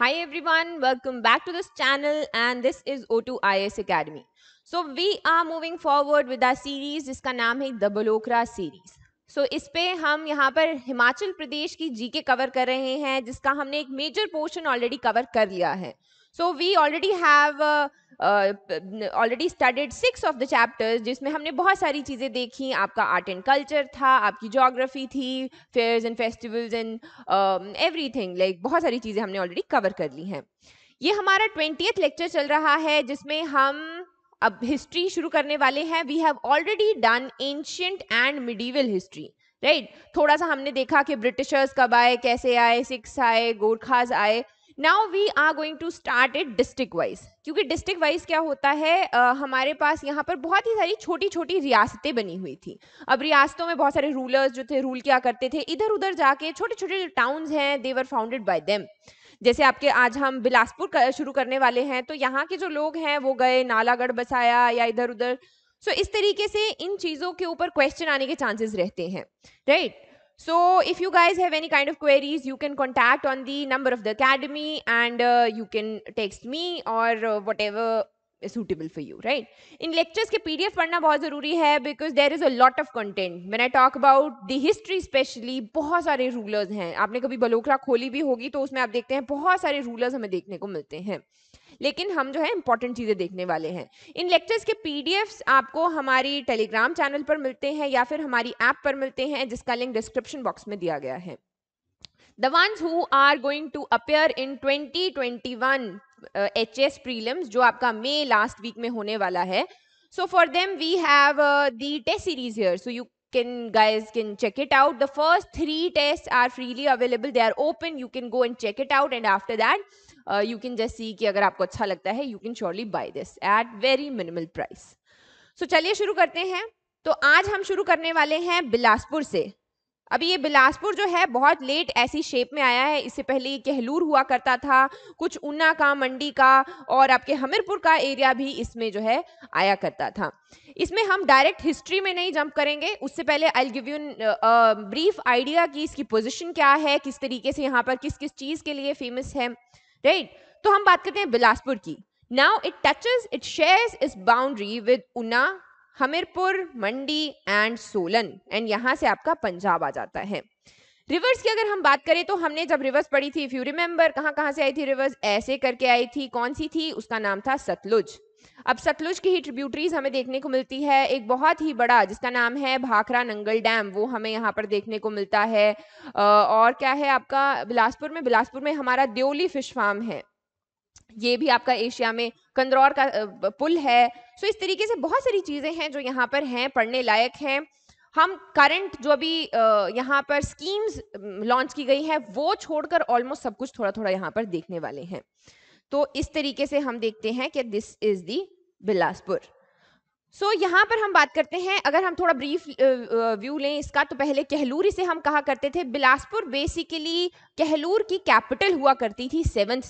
Hi everyone, welcome back to this channel and this is O2 IAS Academy. So we are moving forward with our series जिसका नाम है the बलोकरा series. सो इस पे हम यहाँ पर हिमाचल प्रदेश की जीके कवर कर रहे हैं जिसका हमने एक मेजर पोर्शन ऑलरेडी कवर कर लिया है. So we already have already studied 6 of the chapters जिसमें हमने बहुत सारी चीज़ें देखी. आपका आर्ट एंड कल्चर था, आपकी ज्योग्राफी थी, fairs and festivals and everything, like बहुत सारी चीज़ें हमने ऑलरेडी कवर कर ली हैं. ये हमारा 20th लेक्चर चल रहा है जिसमें हम अब हिस्ट्री शुरू करने वाले हैं. We have already done ancient and medieval history, right. थोड़ा सा हमने देखा कि ब्रिटिशर्स कब आए, कैसे आए, सिख्स आए, गोरखाज आए. Now we are going to start it district wise, क्योंकि डिस्ट्रिक्ट वाइज क्या होता है, हमारे पास यहाँ पर बहुत ही सारी छोटी छोटी रियासतें बनी हुई थी. अब रियासतों में बहुत सारे रूलर्स जो थे रूल क्या करते थे, इधर उधर जाके छोटे छोटे जो टाउन्स हैं दे वर फाउंडेड बाय देम. जैसे आपके आज हम बिलासपुर शुरू करने वाले हैं, तो यहाँ के जो लोग हैं वो गए नालागढ़ बसाया या इधर उधर. सो इस तरीके से इन चीज़ों के ऊपर क्वेश्चन आने के चांसेस रहते हैं, right. So if you guys have any kind of queries, you can contact on the number of the academy and you can text me or whatever is suitable for you, right? In lectures के PDF पढ़ना बहुत ज़रूरी है because there is a lot of content. When I talk about the history especially, बहुत सारे rulers हैं. आपने कभी बलोकरा खोली भी होगी तो उसमें आप देखते हैं बहुत सारे rulers हमें देखने को मिलते हैं. लेकिन हम जो है इंपॉर्टेंट चीज़ें देखने वाले हैं. इन लेक्चर्स के पीडीएफ्स आपको हमारी टेलीग्राम चैनल पर मिलते हैं या फिर हमारी ऐप पर मिलते हैं जिसका लिंक डिस्क्रिप्शन बॉक्स में दिया गया है. The ones who are going to appear in 2021 HS prelims जो आपका मई लास्ट वीक में होने वाला है. So for them we have the test series here. So you guys can check it out. The first 3 tests are freely available. They are open. You can go and check it out and after that you can just see कि अगर आपको अच्छा लगता है you can surely buy this at very minimal price. So चलिए शुरू करते हैं. तो आज हम शुरू करने वाले हैं बिलासपुर से. अभी ये बिलासपुर जो है बहुत लेट ऐसी शेप में आया है. इससे पहले ये कहलूर हुआ करता था, कुछ ऊना का, मंडी का और आपके हमीरपुर का एरिया भी इसमें जो है आया करता था. इसमें हम डायरेक्ट हिस्ट्री में नहीं जंप करेंगे. उससे पहले I will give you brief idea कि इसकी पोजीशन क्या है, किस तरीके से यहाँ पर किस किस चीज़ के लिए फेमस है, राइट. तो हम बात करते हैं बिलासपुर की. Now it touches, it shares it's boundary with Una, Hamirpur, Mandi and Solan and यहाँ से आपका पंजाब आ जाता है. रिवर्स की अगर हम बात करें तो हमने जब रिवर्स पढ़ी थी, इफ यू रिमेंबर, कहाँ से आई थी रिवर्स, ऐसे करके आई थी. कौन सी थी? उसका नाम था सतलुज. अब सतलुज की ही ट्रिब्यूटरीज हमें देखने को मिलती है. एक बहुत ही बड़ा जिसका नाम है भाखड़ा नंगल डैम, वो हमें यहाँ पर देखने को मिलता है. और क्या है आपका बिलासपुर में हमारा देओली फिश फार्म है. ये भी आपका एशिया में कंदरौर का पुल है. सो इस तरीके से बहुत सारी चीज़ें हैं जो यहाँ पर हैं, पढ़ने लायक हैं. हम करंट जो अभी यहाँ पर स्कीम्स लॉन्च की गई है वो छोड़कर ऑलमोस्ट सब कुछ थोड़ा थोड़ा यहाँ पर देखने वाले हैं. तो इस तरीके से हम देखते हैं कि दिस इज दी बिलासपुर. सो यहाँ पर हम बात करते हैं, अगर हम थोड़ा ब्रीफ व्यू लें इसका, तो पहले कहलूर इसे हम कहा करते थे. बिलासपुर बेसिकली कहलूर की कैपिटल हुआ करती थी 7th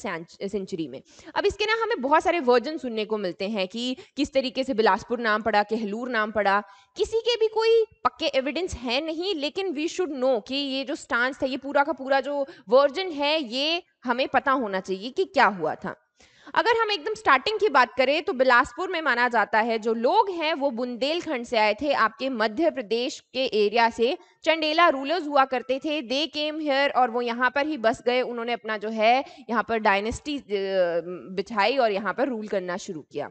सेंचुरी में. अब इसके ना हमें बहुत सारे वर्जन सुनने को मिलते हैं कि किस तरीके से बिलासपुर नाम पड़ा, कहलूर नाम पड़ा. किसी के भी कोई पक्के एविडेंस है नहीं, लेकिन वी शुड नो कि ये जो स्टांस था, ये पूरा का पूरा जो वर्जन है, ये हमें पता होना चाहिए कि क्या हुआ था. अगर हम एकदम स्टार्टिंग की बात करें तो बिलासपुर में माना जाता है जो लोग हैं वो बुंदेलखंड से आए थे, आपके मध्य प्रदेश के एरिया से. चंडेला रूलर्स हुआ करते थे. दे केम हियर और वो यहाँ पर ही बस गए. उन्होंने अपना जो है यहाँ पर डायनेस्टी बिछाई और यहाँ पर रूल करना शुरू किया.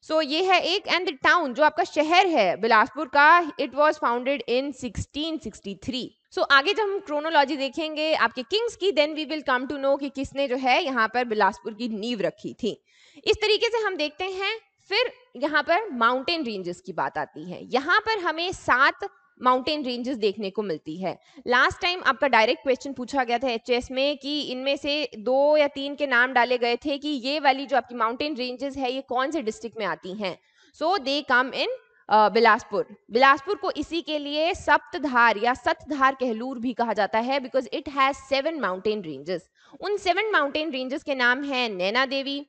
सो ये है एक. एंड द टाउन जो आपका शहर है बिलासपुर का, इट वाज फाउंडेड इन 1663. सो आगे जब हम क्रोनोलॉजी देखेंगे आपके किंग्स की, then we will come to know कि किसने जो है यहाँ पर बिलासपुर की नींव रखी थी. इस तरीके से हम देखते हैं. फिर यहाँ पर माउंटेन रेंजेस की बात आती है. यहाँ पर हमें 7 माउंटेन रेंजेस देखने को मिलती है. लास्ट टाइम आपका डायरेक्ट क्वेश्चन पूछा गया था एचएस में कि इनमें से 2 या 3 के नाम डाले गए थे कि ये वाली जो आपकी माउंटेन रेंजेस है ये कौन से डिस्ट्रिक्ट में आती हैं. सो दे कम इन बिलासपुर को इसी के लिए सप्तधार या सतधार कहलूर भी कहा जाता है because it has 7 mountain ranges. उन 7 माउंटेन रेंजेस के नाम हैं नैना देवी,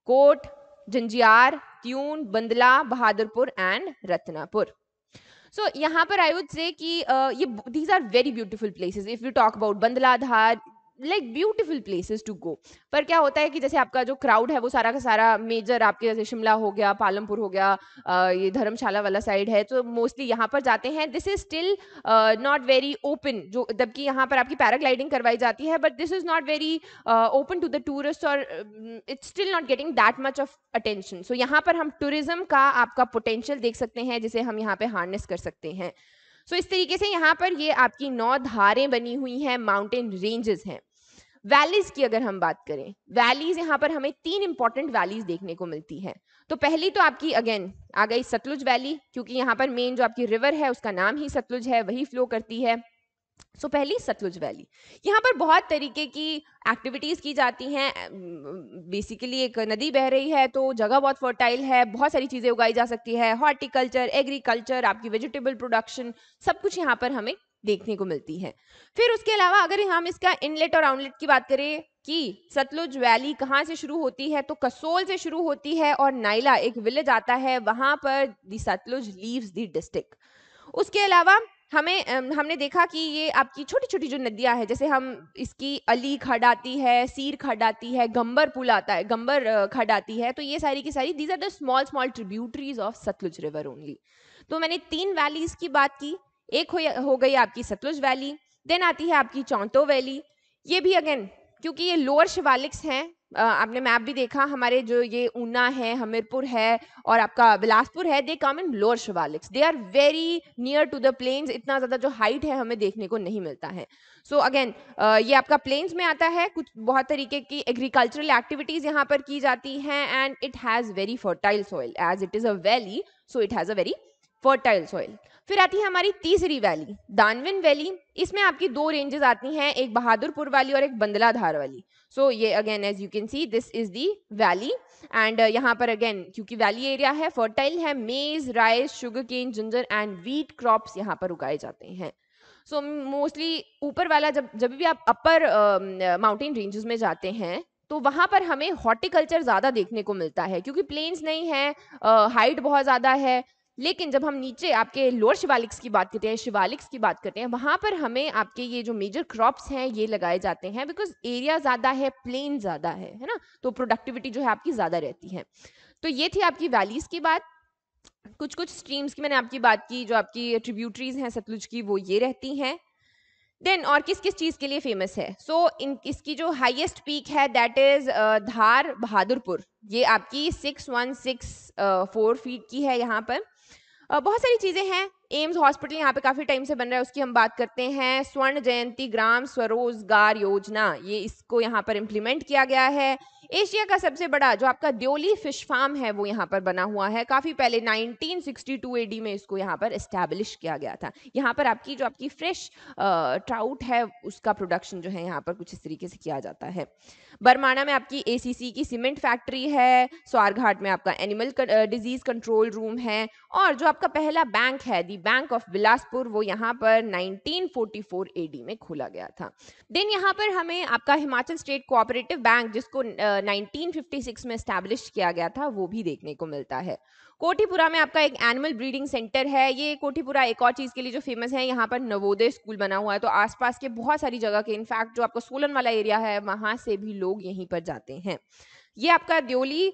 कोट, जंजियार, त्यून, बंदला, बहादुरपुर एंड रत्नापुर. सो यहाँ पर आई वुड से कि ये these are very beautiful places. If you talk about Bandla Dhar, like beautiful places to go. पर क्या होता है कि जैसे आपका जो क्राउड है वो सारा का सारा मेजर आपके जैसे शिमला हो गया, पालमपुर हो गया, ये धर्मशाला वाला साइड है, तो मोस्टली यहाँ पर जाते हैं। This is still not very open, जो जबकि यहाँ पर आपकी पैराग्लाइडिंग करवाई जाती है, but this is not very open to the tourist, और it's still not getting that much of attention. So यहाँ पर हम टूरिज्म का आपका पोटेंशियल देख सकते हैं, जिसे हम यहाँ पे हार्नेस कर सकते हैं। सो इस तरीके से यहाँ पर ये आपकी 9 धारें बनी हुई हैं, माउंटेन रेंजेस हैं। वैलीज की अगर हम बात करें, वैलीज यहाँ पर हमें 3 इंपॉर्टेंट वैलीज देखने को मिलती है। तो पहली तो आपकी अगेन आ गई सतलुज वैली, क्योंकि यहाँ पर मेन जो आपकी रिवर है उसका नाम ही सतलुज है, वही फ्लो करती है। सो पहली सतलुज वैली, यहाँ पर बहुत तरीके की एक्टिविटीज की जाती हैं। बेसिकली एक नदी बह रही है तो जगह बहुत फर्टाइल है, बहुत सारी चीजें उगाई जा सकती है, हॉर्टिकल्चर, एग्रीकल्चर, आपकी वेजिटेबल प्रोडक्शन, सब कुछ यहाँ पर हमें देखने को मिलती है। फिर उसके अलावा अगर हम इसका इनलेट और आउटलेट की बात करें कि सतलुज वैली कहाँ से शुरू होती है, तो कसोल से शुरू होती है और नाइला एक विलेज आता है, वहां पर the Sutlej leaves the district. उसके अलावा हमने देखा कि ये आपकी छोटी छोटी जो नदियां हैं, जैसे हम इसकी अली खड आती है, सीर खड आती है, गंबर पुल आता है, गंबर खड आती है, तो ये सारी की सारी these are the small small tributaries of Sutlej river only. तो मैंने 3 वैलीज की बात की, एक हो गई आपकी सतलुज वैली, देन आती है आपकी चौंतो वैली। ये भी अगेन क्योंकि ये लोअर शिवालिक्स हैं, आपने मैप भी देखा, हमारे जो ये ऊना है, हमीरपुर है और आपका बिलासपुर है, they come in lower Shivaliks, they are very near to the plains, इतना ज्यादा जो हाइट है हमें देखने को नहीं मिलता है। सो अगेन ये आपका प्लेन्स में आता है, कुछ बहुत तरीके की एग्रीकल्चरल एक्टिविटीज यहाँ पर की जाती हैं, and it has very fertile soil as it is a valley, so it has a very fertile soil. फिर आती है हमारी तीसरी वैली, दानविन वैली। इसमें आपकी 2 रेंजेस आती हैं, एक बहादुरपुर वाली और एक बंदलाधार वाली। सो ये again as you can see this is the valley, and यहाँ पर अगेन क्योंकि वैली एरिया है, फर्टाइल है, maize, rice, sugarcane, ginger and wheat crops यहाँ पर उगाए जाते हैं। सो मोस्टली ऊपर वाला जब जब भी आप अपर माउंटेन रेंजेस में जाते हैं तो वहां पर हमें हॉर्टिकल्चर ज्यादा देखने को मिलता है, क्योंकि प्लेन्स नहीं है, हाइट बहुत ज्यादा है। लेकिन जब हम नीचे आपके लोअर शिवालिक्स की बात करते हैं, शिवालिक्स की बात करते हैं, वहां पर हमें आपके ये जो मेजर क्रॉप्स हैं ये लगाए जाते हैं, बिकॉज एरिया ज्यादा है, प्लेन ज्यादा है ना, तो प्रोडक्टिविटी जो है आपकी ज्यादा रहती है। तो ये थी आपकी वैलीज की बात। कुछ कुछ स्ट्रीम्स की मैंने आपकी बात की, जो आपकी ट्रिब्यूटरीज हैं सतलुज की, वो ये रहती हैं। देन और किस किस चीज के लिए फेमस है, सो इसकी जो हाईएस्ट पीक है दैट इज धार बहादुरपुर, ये आपकी 6164 फीट की है। यहाँ पर बहुत सारी चीजें हैं, एम्स हॉस्पिटल यहाँ पे काफी टाइम से बन रहा है, उसकी हम बात करते हैं। स्वर्ण जयंती ग्राम स्वरोजगार योजना, ये इसको यहाँ पर इम्प्लीमेंट किया गया है। एशिया का सबसे बड़ा जो आपका द्योली फिश फार्म है वो यहाँ पर बना हुआ है, काफी पहले 1962 एडी में इसको यहाँ पर एस्टैब्लिश किया गया था। यहाँ पर आपकी जो आपकी फ्रेश ट्राउट है उसका प्रोडक्शन जो है यहाँ पर कुछ इस तरीके से किया जाता है। बरमाना में आपकी एसीसी की सीमेंट फैक्ट्री है, स्वारघाट में आपका एनिमल डिजीज कंट्रोल रूम है, और जो आपका पहला बैंक है दी बैंक ऑफ बिलासपुर, वो यहाँ पर 1944 एडी में खोला गया था। देन यहाँ पर हमें आपका हिमाचल स्टेट कोऑपरेटिव बैंक, जिसको 1956 में एस्टैब्लिश किया गया था, वो भी देखने को मिलता है। कोठीपुरा में आपका एक एनिमल ब्रीडिंग सेंटर है। ये कोठीपुरा एक और चीज के लिए जो फेमस है, यहाँ पर नवोदय स्कूल बना हुआ है, तो आसपास के बहुत सारी जगह के, इनफैक्ट जो आपका सोलन वाला एरिया है वहां से भी लोग यहीं पर जाते हैं। ये आपका द्योली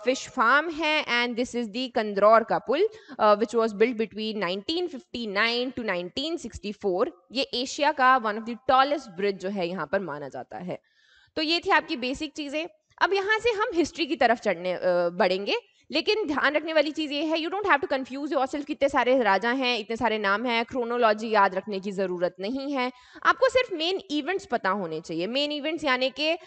फिश फार्म है, and this is the Kandrour का पुल which was built between 1959 to 1964। ये एशिया का one of the tallest bridge जो है यहाँ पर माना जाता है। तो ये थी आपकी बेसिक चीजें। अब यहाँ से हम हिस्ट्री की तरफ बढ़ेंगे, लेकिन ध्यान रखने वाली चीज ये है, you don't have to confuse yourself, कितने सारे राजा हैं, इतने सारे नाम हैं, क्रोनोलॉजी याद रखने की जरूरत नहीं है। आपको सिर्फ मेन इवेंट्स पता होने चाहिए। मेन इवेंट्स यानी कि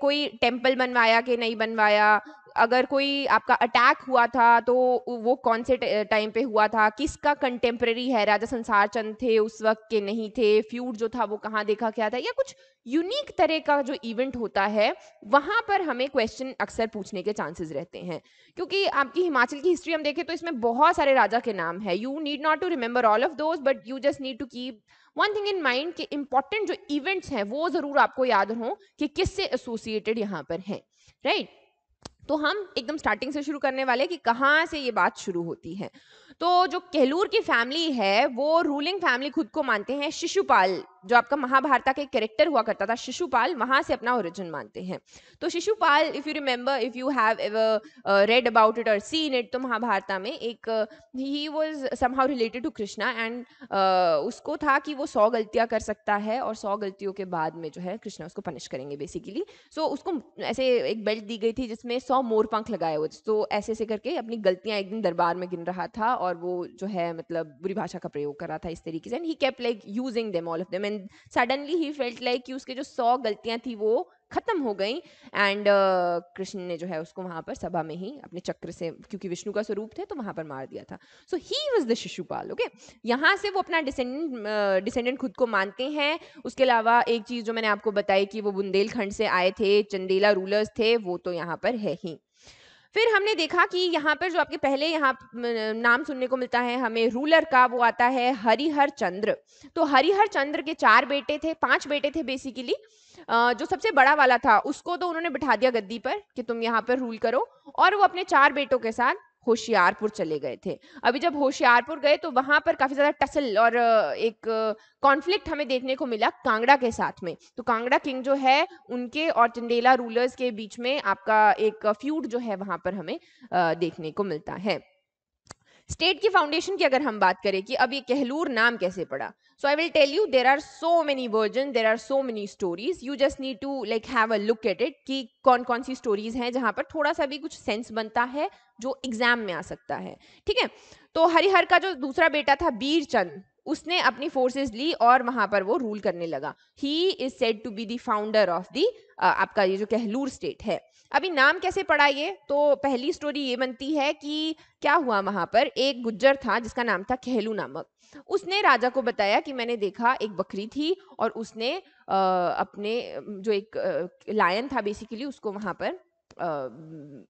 कोई टेम्पल बनवाया कि नहीं बनवाया, अगर कोई आपका अटैक हुआ था तो वो कौन से टाइम पे हुआ था, किसका कंटेम्प्रेरी है, राजा संसार चंद थे उस वक्त के नहीं थे, फ्यूड जो था वो कहाँ देखा क्या था, या कुछ यूनिक तरह का जो इवेंट होता है वहां पर हमें क्वेश्चन अक्सर पूछने के चांसेस रहते हैं। क्योंकि आपकी हिमाचल की हिस्ट्री हम देखें तो इसमें बहुत सारे राजा के नाम है। You need not to remember all of those, but you just need to keep one thing in mind कि इंपॉर्टेंट जो इवेंट्स हैं वो जरूर आपको याद हो कि किससे एसोसिएटेड यहाँ पर है, राइट। तो हम एकदम स्टार्टिंग से शुरू करने वाले कि कहाँ से ये बात शुरू होती है। तो जो कहलूर की फैमिली है वो रूलिंग फैमिली खुद को मानते हैं शिशुपाल जो आपका महाभारत का एक कैरेक्टर हुआ करता था शिशुपाल, वहां से अपना ओरिजिन मानते हैं। तो Shishupal, if you remember, if you have ever read about it और सीन इट, तो महाभारत में एक ही was somehow related to Krishna and उसको था कि वो 100 गलतियां कर सकता है और 100 गलतियों के बाद में जो है कृष्णा उसको पनिश करेंगे बेसिकली। सो उसको ऐसे एक बेल्ट दी गई थी जिसमें 100 मोर पंख लगाए हुए थे, तो ऐसे ऐसे करके अपनी गलतियां एक दिन दरबार में गिन रहा था और वो जो है मतलब बुरी भाषा का प्रयोग कर रहा था इस तरीके से, and he kept like using them all of them, and suddenly he felt like कि उसके जो 100 गलतियां थी वो खत्म हो गई, एंड कृष्ण ने जो है उसको वहां पर सभा में ही अपने चक्र से, क्योंकि विष्णु का स्वरूप थे तो वहां पर मार दिया था। So he was the Shishupal. Okay, यहाँ से वो अपना डिसेंडेंट खुद को मानते हैं। उसके अलावा एक चीज जो मैंने आपको बताई कि वो बुंदेलखंड से आए थे, चंदेला रूलर्स थे, वो तो यहाँ पर है ही। फिर हमने देखा कि यहाँ पर जो आपके पहले यहाँ नाम सुनने को मिलता है हमें रूलर का, वो आता है हरिहर चंद्र। तो हरिहर चंद्र के 4 बेटे थे, 5 बेटे थे बेसिकली। जो सबसे बड़ा वाला था उसको तो उन्होंने बिठा दिया गद्दी पर कि तुम यहाँ पर रूल करो, और वो अपने 4 बेटों के साथ होशियारपुर चले गए थे। अभी जब होशियारपुर गए तो वहां पर काफी ज्यादा टसल और एक कॉन्फ्लिक्ट हमें देखने को मिला कांगड़ा के साथ में। तो कांगड़ा किंग जो है उनके और चंदेला रूलर्स के बीच में आपका एक फ्यूड जो है वहां पर हमें देखने को मिलता है। स्टेट की फाउंडेशन की अगर हम बात करें कि अब ये कहलूर नाम कैसे पड़ा, so I will tell you there are so many version, there are so many stories, you just need to like have a look at it कि कौन कौन सी स्टोरीज हैं जहां पर थोड़ा सा भी कुछ सेंस बनता है जो एग्जाम में आ सकता है। ठीक है, तो हरिहर का जो दूसरा बेटा था बीरचंद, उसने अपनी फोर्सेस ली और वहां पर वो रूल करने लगा। He is said to be the founder of the आपका ये जो कहलूर स्टेट है। अभी नाम कैसे पड़ा ये, तो पहली स्टोरी ये बनती है कि क्या हुआ, वहां पर एक गुज्जर था जिसका नाम था कहलू नामक। उसने राजा को बताया कि मैंने देखा एक बकरी थी और उसने अपने जो एक लायन था बेसिकली उसको वहां पर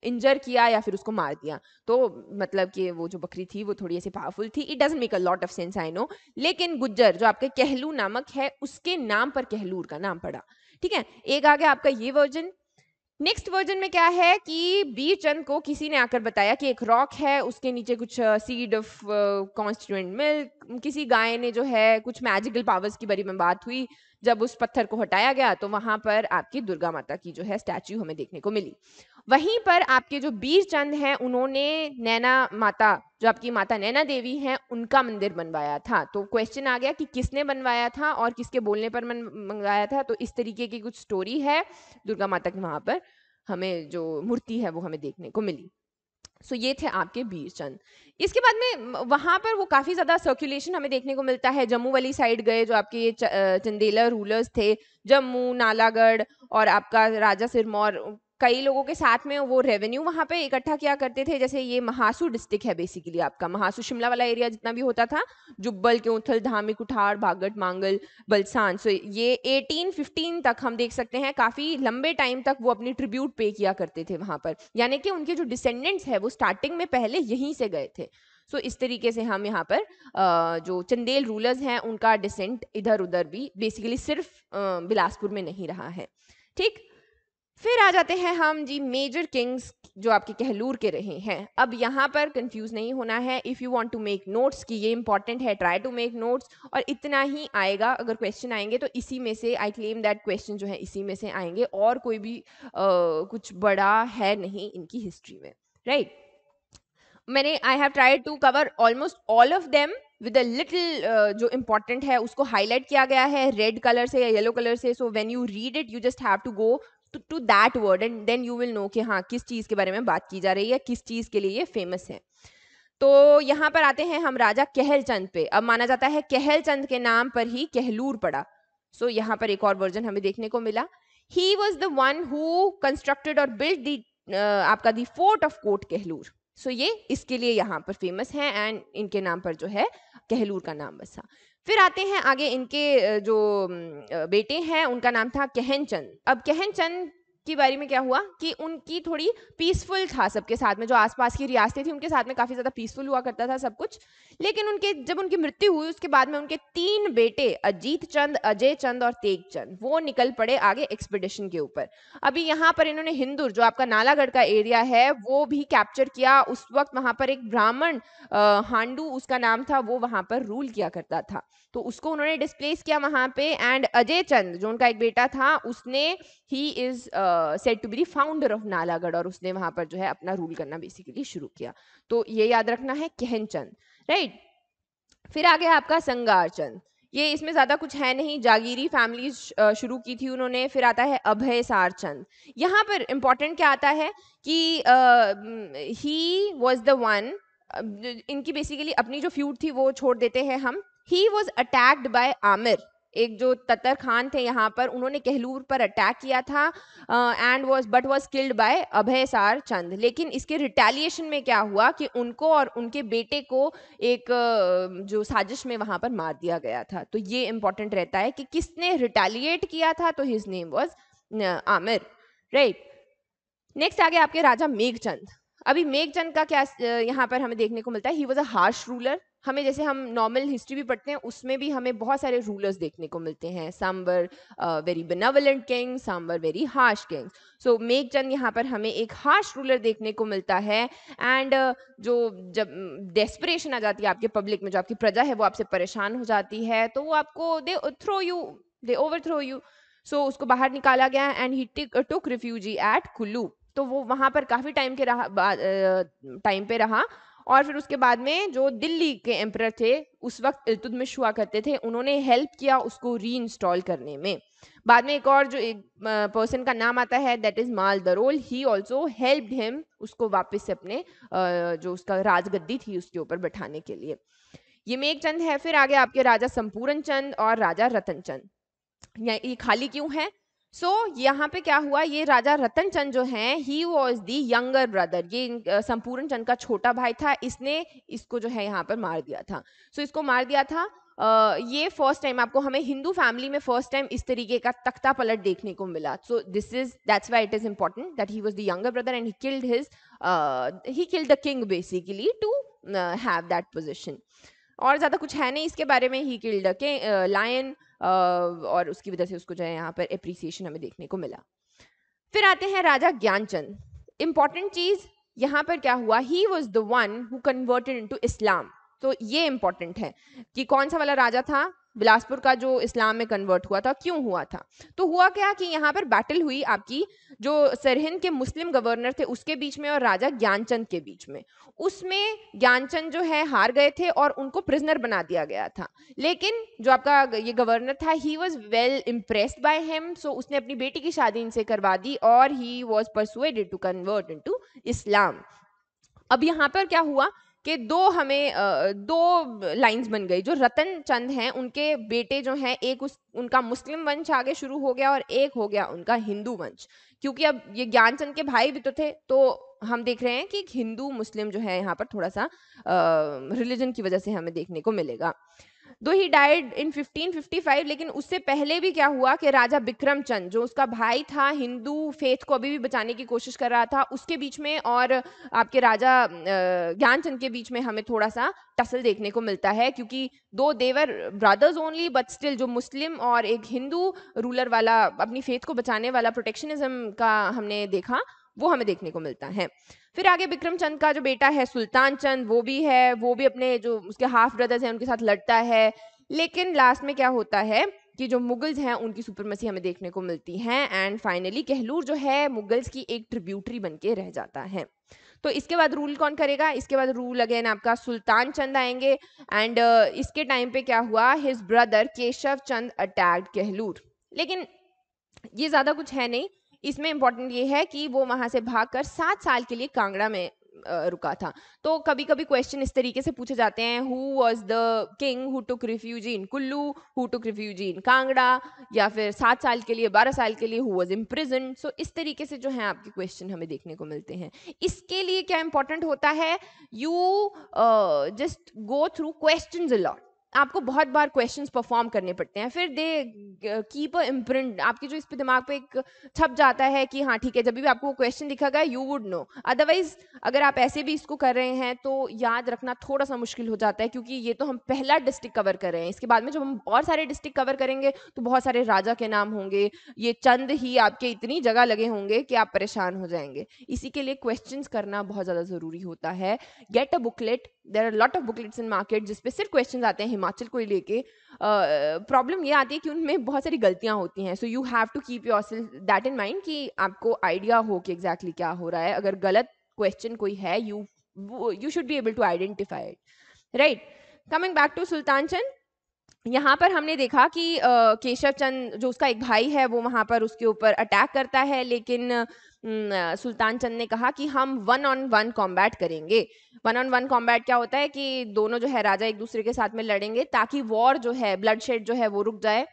इंजर किया या फिर उसको मार दिया। तो मतलब कि वो जो बकरी थी वो थोड़ी ऐसी पावरफुल थी। It doesn't make a lot of sense I know, लेकिन गुज्जर जो आपके कहलू नामक है उसके नाम पर कहलूर का नाम पड़ा। ठीक है, एक आ गया आपका ये वर्जन। नेक्स्ट वर्जन में क्या है कि बीरचंद को किसी ने आकर बताया कि एक रॉक है, उसके नीचे कुछ सीड ऑफ कॉन्स्टिट्यूएंट मिल्क, किसी गाय ने जो है कुछ मैजिकल पावर्स की बारे में बात हुई। जब उस पत्थर को हटाया गया तो वहां पर आपकी दुर्गा माता की जो है स्टैच्यू हमें देखने को मिली। वहीं पर आपके जो बीरचंद हैं उन्होंने नैना माता, जो आपकी माता नैना देवी हैं, उनका मंदिर बनवाया था। तो क्वेश्चन आ गया कि किसने बनवाया था और किसके बोलने पर मंगवाया था। तो इस तरीके की कुछ स्टोरी है दुर्गा माता की, वहां पर हमें जो मूर्ति है वो हमें देखने को मिली। सो ये थे आपके बीरचंद। इसके बाद में वहां पर वो काफी ज्यादा सर्कुलेशन हमें देखने को मिलता है। जम्मू वाली साइड गए जो आपके ये चंदेला रूलर्स थे, जम्मू, नालागढ़ और आपका राजा सिरमौर, कई लोगों के साथ में वो रेवेन्यू वहां पे इकट्ठा किया करते थे। जैसे ये महासू डिस्ट्रिक्ट है बेसिकली आपका, महासू शिमला वाला एरिया जितना भी होता था, जुब्बल, क्योंथल, धामी, कुठार, बागट, मांगल, बलसान। सो ये 1815 तक हम देख सकते हैं, काफी लंबे टाइम तक वो अपनी ट्रिब्यूट पे किया करते थे वहां पर, यानी कि उनके जो डिसेंडेंट्स है वो स्टार्टिंग में पहले यहीं से गए थे। सो इस तरीके से हम यहाँ पर जो चंदेल रूलर्स हैं उनका डिसेंट इधर उधर भी बेसिकली सिर्फ बिलासपुर में नहीं रहा है। ठीक, फिर आ जाते हैं हम जी मेजर किंग्स जो आपके कहलूर के रहे हैं। अब यहाँ पर कंफ्यूज नहीं होना है। If you want to make notes कि ये इंपॉर्टेंट है, ट्राई टू मेक नोट्स, और इतना ही आएगा। अगर क्वेश्चन आएंगे तो इसी में से, आई क्लेम दैट क्वेश्चन जो है इसी में से आएंगे, और कोई भी कुछ बड़ा है नहीं इनकी हिस्ट्री में, राइट। मैंने I have tried to cover almost all of them with a little जो इंपॉर्टेंट है उसको हाईलाइट किया गया है रेड कलर से या येलो कलर से। So when you read it you just have to go to that word and then you will know कि हाँ किस चीज के बारे में बात की जा रही है, किस चीज के लिए ये फेमस है। तो यहाँ पर आते हैं हम राजा कहलचंद पे। अब माना जाता है कहलचंद के नाम पर ही कहलूर पड़ा। सो यहाँ पर एक और वर्जन हमें देखने को मिला। He was the one who constructed और बिल्ड द आपका the fort of Kot Kahlur. So ये इसके लिए यहाँ पर फेमस है एंड इनके नाम पर जो है कहलूर का नाम बसा। फिर आते हैं आगे, इनके जो बेटे हैं उनका नाम था कहनचंद। अब कहनचंद की बारी में क्या हुआ कि उनकी थोड़ी पीसफुल था सबके साथ में, जो आसपास की रियासतें थी उनके साथ में काफ़ी ज़्यादा पीसफुल हुआ करता था सब कुछ। लेकिन उनके जब उनकी मृत्यु हुई उसके बाद में उनके 3 बेटे अजीत चंद, अजय चंद और तेग चंद वो निकल पड़े आगे एक्सपीडिशन के ऊपर। अभी यहाँ पर इन्होंने हिंदुर जो आपका नालागढ़ का एरिया है वो भी कैप्चर किया। उस वक्त वहाँ पर एक ब्राह्मण हांडू उसका नाम था, वो वहाँ पर रूल किया करता था, तो उसको उन्होंने डिस्प्लेस किया वहाँ पे। एंड अजय चंद जो उनका एक बेटा था उसने he is said to be the founder of Nalagarh, और उसने वहाँ पर जो है अपना रूल करना बेसिकली शुरू किया। तो ये याद रखना है कहन चंद, राइट। फिर आगे आपका संगार चंद, ये इसमें ज्यादा कुछ है नहीं, जागीरी फैमिली शुरू की थी उन्होंने। फिर आता है अभय सार चंद। यहाँ पर इंपॉर्टेंट क्या आता है कि ही वॉज द वन, इनकी बेसिकली अपनी जो फ्यूड थी वो छोड़ देते हैं हम। He was attacked by Aamir, एक जो ततर खान थे यहाँ पर, उन्होंने कहलूर पर अटैक किया था एंड वाज किल्ड बाय अभय सार चंद। लेकिन इसके रिटेलिएशन में क्या हुआ कि उनको और उनके बेटे को एक जो साजिश में वहां पर मार दिया गया था। तो ये इंपॉर्टेंट रहता है कि किसने रिटेलिएट किया था, तो his name was Aamir, right. Next आगे आपके राजा मेघचंद। अभी मेघचंद का क्या यहाँ पर हमें देखने को मिलता है, he was a harsh ruler. हमें जैसे हम नॉर्मल हिस्ट्री भी पढ़ते हैं उसमें भी हमें बहुत सारे रूलर्स देखने को मिलते हैं, some were very benevolent king, some were very harsh king. So Meghchand यहाँ पर हमें एक हार्श रूलर देखने को मिलता है। एंड जो जब डेस्परेशन आ जाती है आपके पब्लिक में, जो आपकी प्रजा है वो आपसे परेशान हो जाती है, तो वो आपको दे ओवरथ्रो यू। सो उसको बाहर निकाला गया and he took refugee at Kullu. तो वो वहां पर काफी टाइम पे रहा। और फिर उसके बाद में जो दिल्ली के एम्परर थे उस वक्त इल्तुतमिश हुआ करते थे, उन्होंने हेल्प किया उसको री इंस्टॉल करने में। बाद में एक और जो एक पर्सन का नाम आता है that is Mal Darol, he also helped him उसको वापस से अपने जो उसका राजगद्दी थी उसके ऊपर बैठाने के लिए। ये मेघचंद है। फिर आगे आपके राजा संपूर्ण चंद और राजा रतन चंद। ये खाली क्यों है? यहाँ पे क्या हुआ, ये राजा रतन चंद जो हैं he was the younger brother, ये संपूर्ण चंद का छोटा भाई था, इसने इसको जो है यहाँ पर मार दिया था। इसको मार दिया था। ये फर्स्ट टाइम आपको हमें हिंदू फैमिली में फर्स्ट टाइम इस तरीके का तख्ता पलट देखने को मिला। So that's why it is important that he was the younger brother and he killed the king basically to have that position. और ज्यादा कुछ है नहीं इसके बारे में, ही किल्ड द लायन और उसकी वजह से उसको जो है यहाँ पर एप्रिसिएशन हमें देखने को मिला। फिर आते हैं राजा ज्ञानचंद। इंपॉर्टेंट चीज यहाँ पर क्या हुआ, he was the one who converted into Islam. तो ये इंपॉर्टेंट है कि कौन सा वाला राजा था बिलासपुर का जो इस्लाम में कन्वर्ट हुआ था, क्यों हुआ था। तो हुआ क्या कि यहाँ पर बैटल हुई आपकी जो सरहिंद के मुस्लिम गवर्नर थे उसके बीच में और राजा ज्ञानचंद के बीच में। उसमें ज्ञानचंद जो है हार गए थे और उनको प्रिजनर बना दिया गया था। लेकिन जो आपका ये गवर्नर था he was well impressed by him, so उसने अपनी बेटी की शादी इनसे करवा दी और he was persuaded to convert into Islam. अब यहाँ पर क्या हुआ कि दो लाइंस बन गई। जो रतन चंद हैं उनके बेटे जो हैं, एक उनका मुस्लिम वंश आगे शुरू हो गया और एक हो गया उनका हिंदू वंश। क्योंकि अब ये ज्ञानचंद के भाई भी तो थे, तो हम देख रहे हैं कि हिंदू मुस्लिम जो है यहाँ पर थोड़ा सा रिलीजन की वजह से हमें देखने को मिलेगा। दो ही डाइड इन 1555, लेकिन उससे पहले भी क्या हुआ कि राजा बिक्रम चंद जो उसका भाई था, हिंदू फेथ को अभी भी बचाने की कोशिश कर रहा था, उसके बीच में और आपके राजा ज्ञानचंद के बीच में हमें थोड़ा सा टसल देखने को मिलता है। क्योंकि दो देवर ब्रदर्स ओनली बट स्टिल जो मुस्लिम और एक हिंदू रूलर वाला अपनी फेथ को बचाने वाला प्रोटेक्शनिज्म का हमने देखा, वो हमें देखने को मिलता है। फिर आगे बिक्रम चंद का जो बेटा है सुल्तान चंद, वो भी अपने जो उसके हाफ ब्रदर्स हैं उनके साथ लड़ता है। लेकिन लास्ट में क्या होता है कि जो मुगल्स हैं उनकी सुपरमेसी हमें देखने को मिलती है एंड फाइनली कहलूर जो है मुगल्स की एक ट्रिब्यूटरी बन के रह जाता है। तो इसके बाद रूल कौन करेगा? इसके बाद रूल अगेन आपका सुल्तान चंद आएंगे एंड इसके टाइम पे क्या हुआ, हिज ब्रदर केशव चंद अटैक्ड कहलूर। लेकिन ये ज्यादा कुछ है नहीं, इसमें इंपॉर्टेंट ये है कि वो वहां से भागकर 7 साल के लिए कांगड़ा में रुका था। तो कभी कभी क्वेश्चन इस तरीके से पूछे जाते हैं, who was the king who took refugee in Kullu, who took refugee in Kangra, या फिर 7 साल के लिए 12 साल के लिए हु वाज इम्प्रिजन। सो इस तरीके से जो है आपके क्वेश्चन हमें देखने को मिलते हैं। इसके लिए क्या इंपॉर्टेंट होता है, you just go through questions a lot. आपको बहुत बार क्वेश्चंस परफॉर्म करने पड़ते हैं, फिर दे कीप अ इम्प्रिंट, आपके जो इस पे दिमाग पे एक छप जाता है कि हाँ ठीक है, जब भी आपको क्वेश्चन दिखा गया यू वुड नो। अदरवाइज अगर आप ऐसे भी इसको कर रहे हैं तो याद रखना थोड़ा सा मुश्किल हो जाता है, क्योंकि ये तो हम पहला डिस्ट्रिक्ट कवर कर रहे हैं। इसके बाद में जब हम और सारे डिस्ट्रिक्ट कवर करेंगे तो बहुत सारे राजा के नाम होंगे, ये चंद ही आपके इतनी जगह लगे होंगे कि आप परेशान हो जाएंगे। इसी के लिए क्वेश्चंस करना बहुत ज़्यादा ज़रूरी होता है। Get a booklet, there are lot of booklets in market जिसपे सिर्फ क्वेश्चंस आते हैं हिमाचल को लेके। प्रॉब्लम ये आती है कि उनमें बहुत सारी गलतियां होती हैं, so you have to keep yourself that in mind कि आपको आइडिया हो कि एग्जैक्टली क्या हो रहा है। अगर गलत क्वेश्चन कोई है, you should be able to identify it, right. Coming back to Sultan Chand, यहाँ पर हमने देखा कि केशव चंद जो उसका एक भाई है वो वहाँ पर उसके ऊपर अटैक करता है, लेकिन सुल्तान चंद ने कहा कि हम 1-on-1 कॉम्बैट करेंगे। 1-on-1 कॉम्बैट क्या होता है कि दोनों जो है राजा एक दूसरे के साथ में लड़ेंगे ताकि वॉर जो है, ब्लडशेड जो है वो रुक जाए।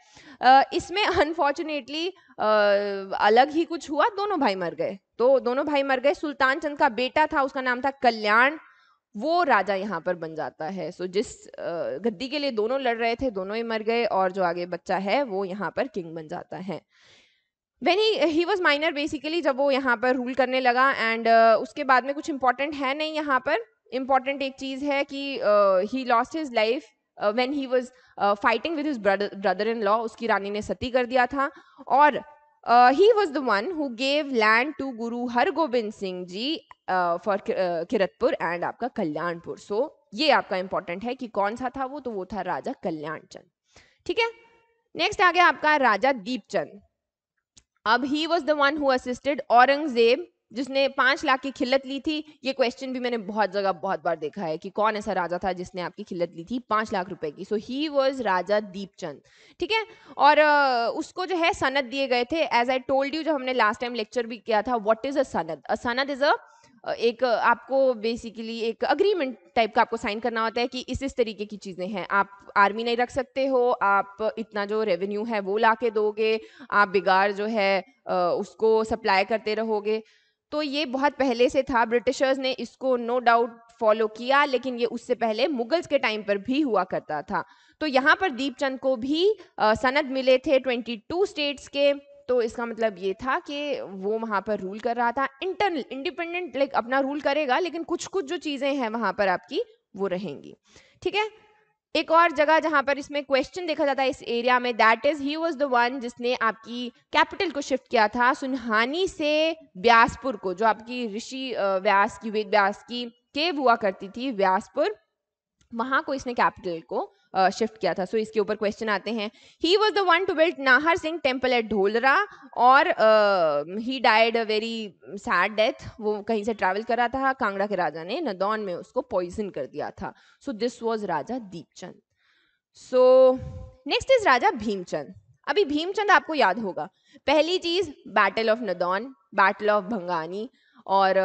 इसमें अनफॉर्चुनेटली अलग ही कुछ हुआ, दोनों भाई मर गए। तो दोनों भाई मर गए। सुल्तान चंद का बेटा था, उसका नाम था कल्याण, वो राजा यहाँ पर बन जाता है। सो जिस गद्दी के लिए दोनों लड़ रहे थे दोनों ही मर गए, और जो आगे बच्चा है वो यहाँ पर किंग बन जाता है। When he was minor basically, जब वो यहाँ पर रूल करने लगा, एंड उसके बाद में कुछ इंपॉर्टेंट है नहीं यहाँ पर। इंपॉर्टेंट एक चीज है कि he lost his life when he was fighting with his brother in law. उसकी रानी ने सती कर दिया था, और he was the one who gave land to Guru Hargobind Singh ji for Kiratpur and आपका कल्याणपुर। सो ये आपका इंपॉर्टेंट है कि कौन सा था वो, तो वो था राजा कल्याण चंद। ठीक है, नेक्स्ट आ गया आपका राजा दीपचंद। अब ही was the one who assisted Aurangzeb, जिसने 5 लाख की खिल्लत ली थी। ये क्वेश्चन भी मैंने बहुत जगह बहुत बार देखा है कि कौन ऐसा राजा था जिसने आपकी खिल्लत ली थी 5 लाख रुपए की। सो ही वॉज राजा दीपचंद। ठीक है, और उसको जो है सनद दिए गए थे। एज आई टोल्ड यू, जो हमने लास्ट टाइम लेक्चर भी किया था, व्हाट इज अ सनद? अ सनद इज एक आपको बेसिकली एक अग्रीमेंट टाइप का आपको साइन करना होता है कि इस तरीके की चीज़ें हैं, आप आर्मी नहीं रख सकते हो, आप इतना जो रेवेन्यू है वो ला के दोगे, आप बिगाड़ जो है उसको सप्लाई करते रहोगे। तो ये बहुत पहले से था, ब्रिटिशर्स ने इसको नो डाउट फॉलो किया, लेकिन ये उससे पहले मुगल्स के टाइम पर भी हुआ करता था। तो यहाँ पर दीपचंद को भी सनद मिले थे 22 स्टेट्स के। तो इसका मतलब ये था कि वो वहां पर रूल कर रहा था इंटरनल इंडिपेंडेंट, लाइक अपना रूल करेगा, लेकिन कुछ कुछ जो चीजें हैं वहां पर आपकी वो रहेंगी। ठीक है, एक और जगह जहां पर इसमें क्वेश्चन देखा जाता है इस एरिया में, that is he was the one जिसने आपकी कैपिटल को शिफ्ट किया था सुनहानी से व्यासपुर को, जो आपकी ऋषि व्यास की, वेद व्यास की केव हुआ करती थी व्यासपुर, वहां को इसने कैपिटल को शिफ्ट किया था। सो इसके ऊपर क्वेश्चन आते हैं। He was the one to build Nahar Singh temple at Dholra, और he died a very sad death. वो कहीं से ट्रैवल कर रहा था, कांगड़ा के राजा ने नदौन में उसको पॉइजन कर दिया था। So this was Raja Deepchand. So next is Raja Bhimchand. अभी भीमचंद आपको याद होगा, पहली चीज battle of Nadaun, battle of Bhangani, और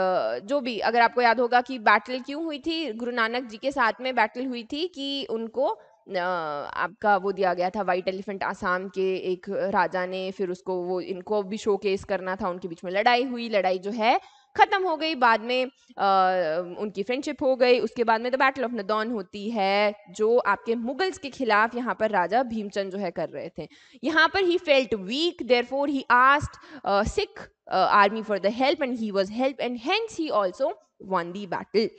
जो भी अगर आपको याद होगा कि बैटल क्यों हुई थी, गुरु नानक जी के साथ में बैटल हुई थी कि उनको आपका वो दिया गया था व्हाइट एलिफेंट आसाम के एक राजा ने, फिर उसको वो इनको भी शोकेस करना था, उनके बीच में लड़ाई हुई, लड़ाई जो है खत्म हो गई, बाद में उनकी फ्रेंडशिप हो गई। उसके बाद में द बैटल ऑफ नदौन होती है, जो आपके मुगल्स के खिलाफ यहाँ पर राजा भीमचंद जो है कर रहे थे। यहाँ पर he felt weak, therefore he asked Sikh army for the help, and he was help, and hence he also won the battle.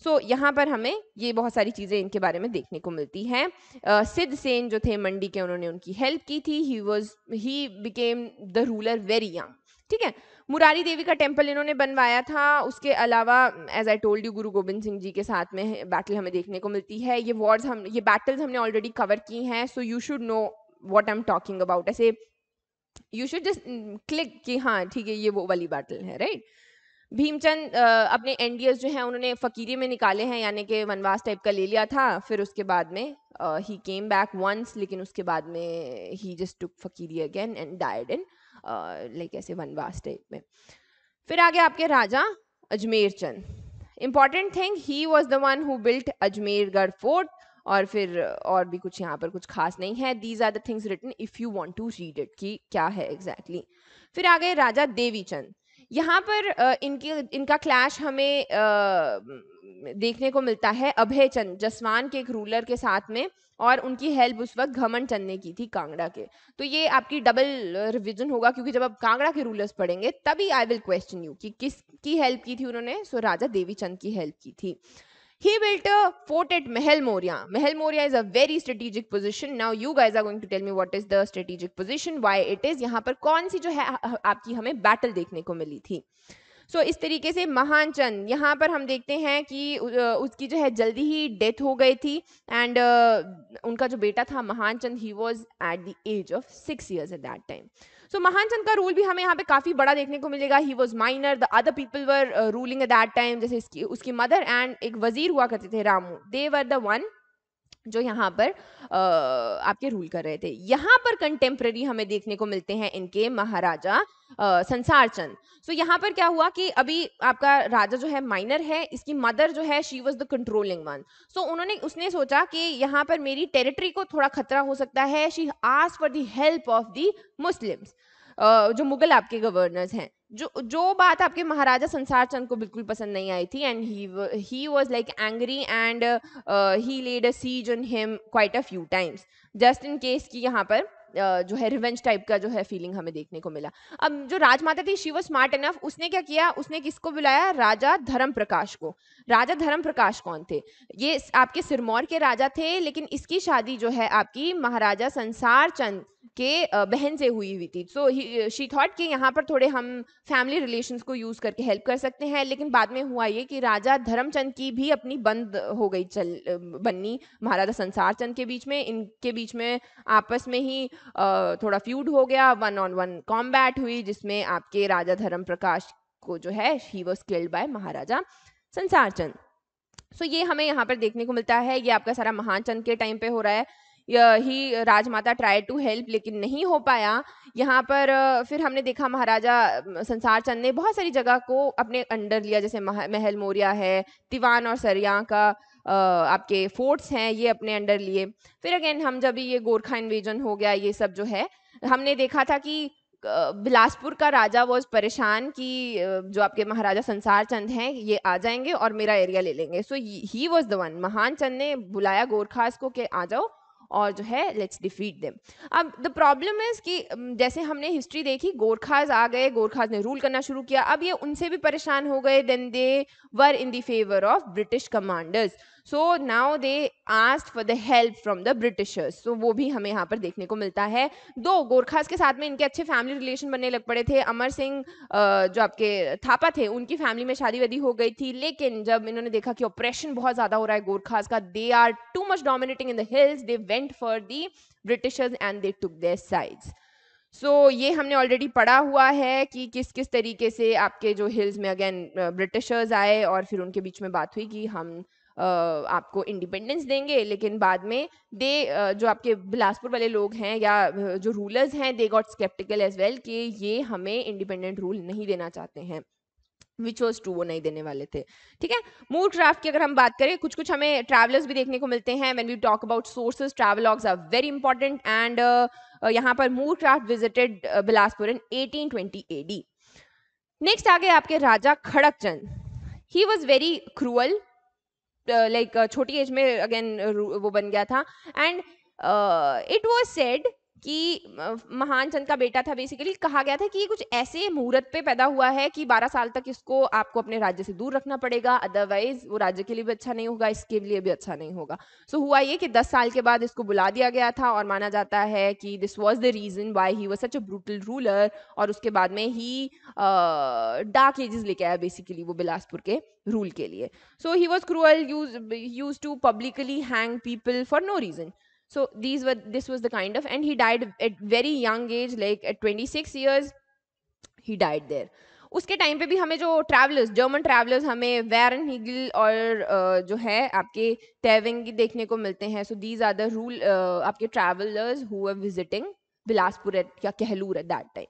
So यहाँ पर हमें ये बहुत सारी चीजें इनके बारे में देखने को मिलती हैं। सिद्ध सेन जो थे मंडी के, उन्होंने उनकी हेल्प की थी। He became the ruler very young. ठीक है, मुरारी देवी का टेम्पल इन्होंने बनवाया था। उसके अलावा as I told you, Guru Gobind Singh ji के साथ में बैटल हमें देखने को मिलती है। ये वॉर्स ये बैटल्स हमने ऑलरेडी कवर की हैं, so you should know what I am talking about. ऐसे यू शुड जस्ट क्लिक कि हाँ ठीक है ये वो वाली बैटल है, राइट। भीमचंद अपने एनडीएस जो है उन्होंने फकीरी में निकाले हैं, यानी कि वनवास टाइप का ले लिया था। फिर उसके बाद में ही केम बैक वंस, लेकिन उसके बाद में ही जस्ट टुक फकीरी again and died in like ऐसे वनवास टाइप में। फिर आगे आपके Raja Ajmer Chand. Important thing, he was the one who built Ajmergarh fort, और फिर और भी कुछ यहाँ पर कुछ खास नहीं है। These are the things written if you want to read it कि क्या है एग्जैक्टली। फिर आ गए राजा देवी चंद। यहाँ पर इनका क्लैश हमें देखने को मिलता है अभय चंद जसवान के एक रूलर के साथ में, और उनकी हेल्प उस वक्त घमंड चंद ने की थी कांगड़ा के। तो ये आपकी डबल रिवीजन होगा, क्योंकि जब आप कांगड़ा के रूलर्स पढ़ेंगे तभी आई विल क्वेश्चन यू कि किसकी हेल्प की थी उन्होंने। सो राजा देवीचंद की हेल्प की थी। He built a fort at Mahal Moria. Mahal Moria is a very strategic position. Now you guys are going to tell me what is the strategic position, why it is. यहाँ पर कौन सी जो है आपकी हमें battle देखने को मिली थी। सो इस तरीके से महान चंद, यहाँ पर हम देखते हैं कि उसकी जो है जल्दी ही डेथ हो गई थी, एंड उनका जो बेटा था Mahan Chand, he was at the age of 6 years at that time. So Mahan Chand का रूल भी हमें यहाँ पे काफी बड़ा देखने को मिलेगा। He was minor, the other people were ruling eight that time, जैसे उसकी मदर एंड एक वजीर हुआ करते थे रामू, दे वर द वन जो यहाँ पर आपके रूल कर रहे थे। यहाँ पर कंटेम्प्रेरी हमें देखने को मिलते हैं इनके महाराजा संसार चंद। सो यहाँ पर क्या हुआ कि अभी आपका राजा जो है माइनर है, इसकी मदर जो है she was the controlling one. So उसने सोचा कि यहाँ पर मेरी टेरिटरी को थोड़ा खतरा हो सकता है। She asked for the help of the Muslims, जो मुगल आपके गवर्नर्स हैं। जो बात आपके महाराजा संसार चंद को बिल्कुल पसंद नहीं आई थी, and he was like angry, and he led a siege on him quite a few times, just in case कि यहाँ पर जो है रिवेंज टाइप का जो है फीलिंग हमें देखने को मिला। अब जो राजमाता थी शी वाज स्मार्ट इनफ, उसने क्या किया, उसने किसको बुलाया, राजा धर्म प्रकाश को। राजा धर्म प्रकाश कौन थे, ये आपके सिरमौर के राजा थे, लेकिन इसकी शादी जो है आपकी महाराजा संसार चंद के बहन से हुई थी। सो शी थॉट कि यहाँ पर थोड़े हम फैमिली रिलेशंस को यूज करके हेल्प कर सकते हैं। लेकिन बाद में हुआ ये कि राजा धर्मचंद की भी अपनी बंद हो गई बन्नी महाराजा संसार चंद के बीच में। इनके बीच में आपस में ही थोड़ा फ्यूड हो गया, 1-on-1 कॉम्बैट हुई, जिसमें आपके राजा धर्म प्रकाश को जो है ही वाज किल्ड बाय महाराजा संसार चंद। सो ये हमें यहाँ पर देखने को मिलता है। ये आपका सारा महान चंद के टाइम पे हो रहा है। ही राजमाता ट्राई टू हेल्प, लेकिन नहीं हो पाया। यहाँ पर फिर हमने देखा महाराजा संसार चंद ने बहुत सारी जगह को अपने अंडर लिया, जैसे महल मोरिया है, तिवान और सरिया का आपके फोर्ट्स हैं, ये अपने अंडर लिए। फिर अगेन हम जब ये गोरखा इन्वेजन हो गया, ये सब जो है हमने देखा था कि बिलासपुर का राजा वॉज परेशान कि जो आपके महाराजा संसार चंद हैं ये आ जाएंगे और मेरा एरिया ले लेंगे। सो ही वॉज द वन, महान चंद ने बुलाया गोरखास को कि आ जाओ और जो है लेट्स डिफीट देम। अब द प्रॉब्लम इज कि जैसे हमने हिस्ट्री देखी, गोरखाज आ गए, गोरखाज ने रूल करना शुरू किया, अब ये उनसे भी परेशान हो गए। Then they were in the favour of British commanders, so now they asked for the help from the Britishers. So वो भी हमें यहाँ पर देखने को मिलता है। दो गोरखाज के साथ में इनके अच्छे फैमिली रिलेशन बनने लग पड़े थे। अमर सिंह जो आपके थापा थे, उनकी फैमिली में शादी वादी हो गई थी, लेकिन जब इन्होंने देखा कि ऑपरेशन बहुत ज्यादा हो रहा है गोरखाज का, they are too much dominating in the hills, they went for the Britishers and they took their sides. So ये हमने ऑलरेडी पढ़ा हुआ है कि किस किस तरीके से आपके जो हिल्स में अगेन ब्रिटिशर्स आए और फिर उनके बीच में बात हुई कि हम आपको इंडिपेंडेंस देंगे, लेकिन बाद में जो आपके बिलासपुर वाले लोग हैं या जो रूलर्स हैं, they got sceptical as well कि ये हमें इंडिपेंडेंट रूल नहीं देना चाहते हैं, विच वॉज ट्रू, वो नहीं देने वाले थे। ठीक है, मूर क्राफ्ट की अगर हम बात करें, कुछ कुछ हमें ट्रैवलर्स भी देखने को मिलते हैं। When we talk about sources, travelogues are very important, and यहाँ पर Moorcroft visited Bilaspur in 1820 AD। Next आ गए आपके Raja Khadak Chand. He was very cruel, like छोटी एज में अगेन वो बन गया था, एंड इट वाज सेड कि महान चंद का बेटा था। बेसिकली कहा गया था कि ये कुछ ऐसे मुहूर्त पे पैदा हुआ है कि 12 साल तक इसको आपको अपने राज्य से दूर रखना पड़ेगा, अदरवाइज वो राज्य के लिए भी अच्छा नहीं होगा, इसके लिए भी अच्छा नहीं होगा। सो हुआ ये कि 10 साल के बाद इसको बुला दिया गया था, और माना जाता है कि this was the reason why he was such a brutal ruler. और उसके बाद में ही डार्क एजेस लेके आया बेसिकली वो बिलासपुर के रूल के लिए। So he was cruel, used to publicly hang people for no reason. So this was the kind of, and he died at very young age, like at 26 years he died there. उसके time पे भी हमें जो travellers, German travellers हमें Baron Hugel और जो है आपके टेविंग देखने को मिलते हैं। So these are the rule आपके travellers who were visiting Bilaspur या Kahlur at that time.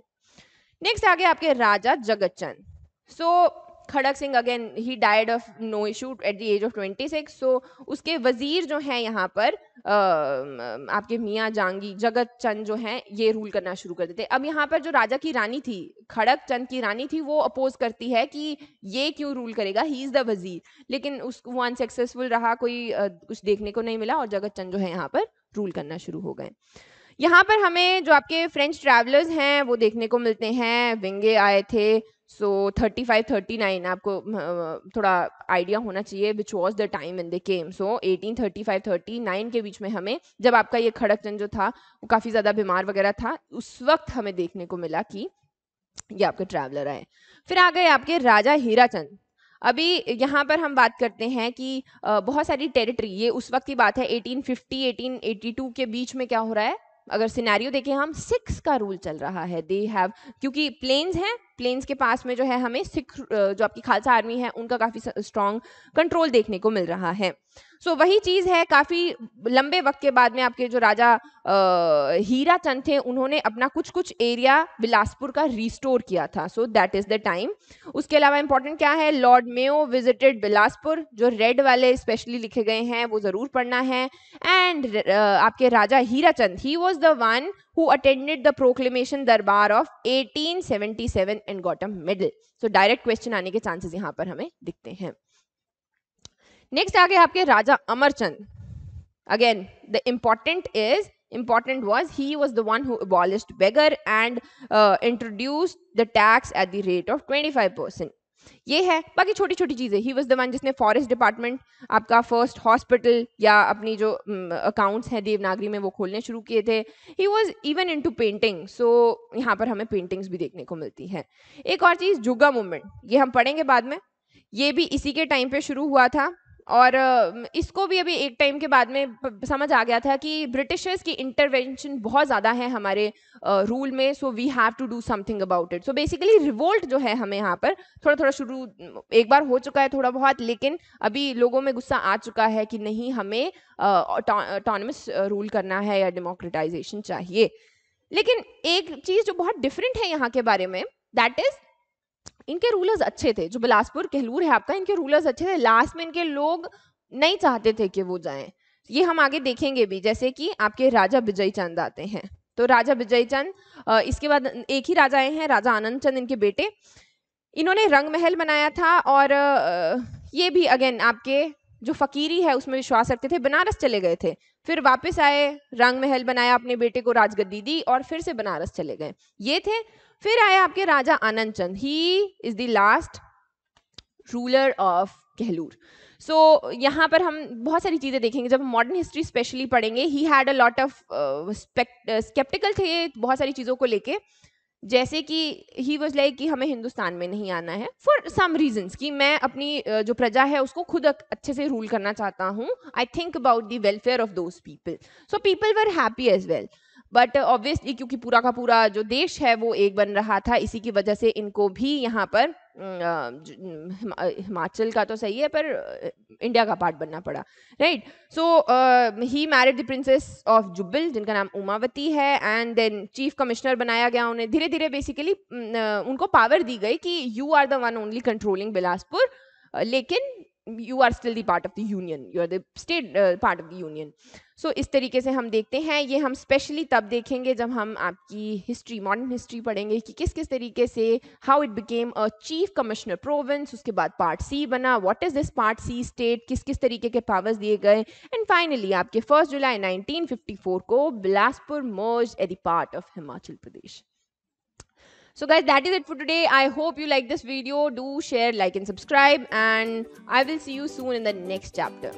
Next आ गए आपके Raja Jagat Chand. So Khadak Singh again he died of no issue at the age of 26. सो उसके वजीर जो हैं यहाँ पर आपके मियाँ जांगी जगत चंद जो हैं ये रूल करना शुरू कर देते. अब यहाँ पर जो राजा की रानी थी, खड़क चंद की रानी थी, वो अपोज करती है कि ये क्यों रूल करेगा, ही इज द वजीर. लेकिन उसको वो अनसक्सेसफुल रहा, कोई कुछ देखने को नहीं मिला और जगत चंद जो है यहाँ पर रूल करना शुरू हो गए. यहाँ पर हमें जो आपके फ्रेंच ट्रैवलर्स हैं वो देखने को मिलते हैं. विंगे आए थे. सो 35-39 आपको थोड़ा आइडिया होना चाहिए which was the time in the came. So 1835-39 के बीच में हमें, जब आपका ये खड़कचंद जो था वो काफ़ी ज़्यादा बीमार वगैरह था, उस वक्त हमें देखने को मिला कि ये आपके ट्रैवलर आए. फिर आ गए आपके राजा हीराचंद. अभी यहाँ पर हम बात करते हैं कि बहुत सारी टेरिटरी, ये उस वक्त की बात है 1850-1882 के बीच में क्या हो रहा है. अगर सिनेरियो देखें हम, सिख्स का रूल चल रहा है. दे हैव, क्योंकि प्लेन्स हैं, प्लेन्स के पास में जो है हमें सिख जो आपकी खालसा आर्मी है उनका काफ़ी स्ट्रॉन्ग कंट्रोल देखने को मिल रहा है. सो वही चीज़ है, काफ़ी लंबे वक्त के बाद में आपके जो राजा हीराचंद थे उन्होंने अपना कुछ कुछ एरिया बिलासपुर का रिस्टोर किया था. So that is the time. उसके अलावा इंपॉर्टेंट क्या है, लॉर्ड मेयो विजिटेड बिलासपुर, जो रेड वाले स्पेशली लिखे गए हैं वो ज़रूर पढ़ना है. एंड आपके Raja Hirachand, he was the one who attended the proclamation दरबार of 1877 and got a medal. So direct question आने के chances यहाँ पर हमें दिखते हैं. Next आगे आपके राजा Amarchand. Again the important was he was the one who abolished beggar and introduced the tax at the rate of 25%. ये है. बाकी छोटी छोटी चीज़ें, ही वॉज द वन जिसने फॉरेस्ट डिपार्टमेंट, आपका फर्स्ट हॉस्पिटल या अपनी जो अकाउंट्स हैं देवनागरी में वो खोलने शुरू किए थे. He was even into painting. So यहाँ पर हमें पेंटिंग्स भी देखने को मिलती हैं. एक और चीज़, जुग्गा मूवमेंट, ये हम पढ़ेंगे बाद में. ये भी इसी के टाइम पे शुरू हुआ था और इसको भी अभी एक टाइम के बाद में समझ आ गया था कि ब्रिटिशर्स की इंटरवेंशन बहुत ज़्यादा है हमारे रूल में. So we have to do something about it. So basically revolt जो है हमें यहाँ पर थोड़ा थोड़ा शुरू एक बार हो चुका है थोड़ा बहुत, लेकिन अभी लोगों में गुस्सा आ चुका है कि नहीं, हमें ऑटोनमस रूल करना है या डेमोक्रेटाइजेशन चाहिए. लेकिन एक चीज़ जो बहुत डिफरेंट है यहाँ के बारे में, दैट इज़ इनके रूलर्स अच्छे थे. जो बिलासपुर कहलूर है आपका, इनके रूलर्स अच्छे थे. लास्ट में इनके लोग नहीं चाहते थे कि वो जाएं. ये हम आगे देखेंगे भी. जैसे कि आपके राजा विजय चंद आते हैं. तो राजा विजय चंद, इसके बाद एक ही राजा आए हैं, राजा आनंद चंद इनके बेटे. इन्होंने रंग महल बनाया था और ये भी अगेन आपके जो फकीरी है उसमें विश्वास रखते थे. बनारस चले गए थे, फिर वापस आए, रंग महल बनाया, अपने बेटे को राजगद्दी दी और फिर से बनारस चले गए. ये थे. फिर आए आपके Raja Anand Chand. He is the last ruler of Kahlur. So यहाँ पर हम बहुत सारी चीज़ें देखेंगे जब हम मॉडर्न हिस्ट्री स्पेशली पढ़ेंगे. He had a lot of sceptical थे बहुत सारी चीज़ों को लेके. जैसे कि ही वॉज लाइक कि हमें हिंदुस्तान में नहीं आना है फॉर सम रीजंस, कि मैं अपनी जो प्रजा है उसको खुद अच्छे से रूल करना चाहता हूँ. I think about the welfare of those people. So people were happy as well. But obviously क्योंकि पूरा का पूरा जो देश है वो एक बन रहा था, इसी की वजह से इनको भी यहाँ पर हिमाचल का तो सही है पर इंडिया का पार्ट बनना पड़ा. Right. So he married the princess of Jubbal जिनका नाम उमावती है. एंड देन चीफ कमिश्नर बनाया गया उन्हें. धीरे धीरे बेसिकली उनको पावर दी गई कि you are the one only controlling Bilaspur, लेकिन you are still the part of the union, you are the state part of the union. So इस तरीके से हम देखते हैं. ये हम स्पेशली तब देखेंगे जब हम आपकी हिस्ट्री, मॉडर्न हिस्ट्री पढ़ेंगे कि किस किस तरीके से how it became a chief commissioner province. उसके बाद पार्ट सी बना, what is this part C state, किस किस तरीके के पावर्स दिए गए. एंड फाइनली आपके 1 जुलाई 1954 को Bilaspur merged as the part of Himachal Pradesh. So guys, that is it for today. I hope you like this video. Do share, like and subscribe, and I will see you soon in the next chapter.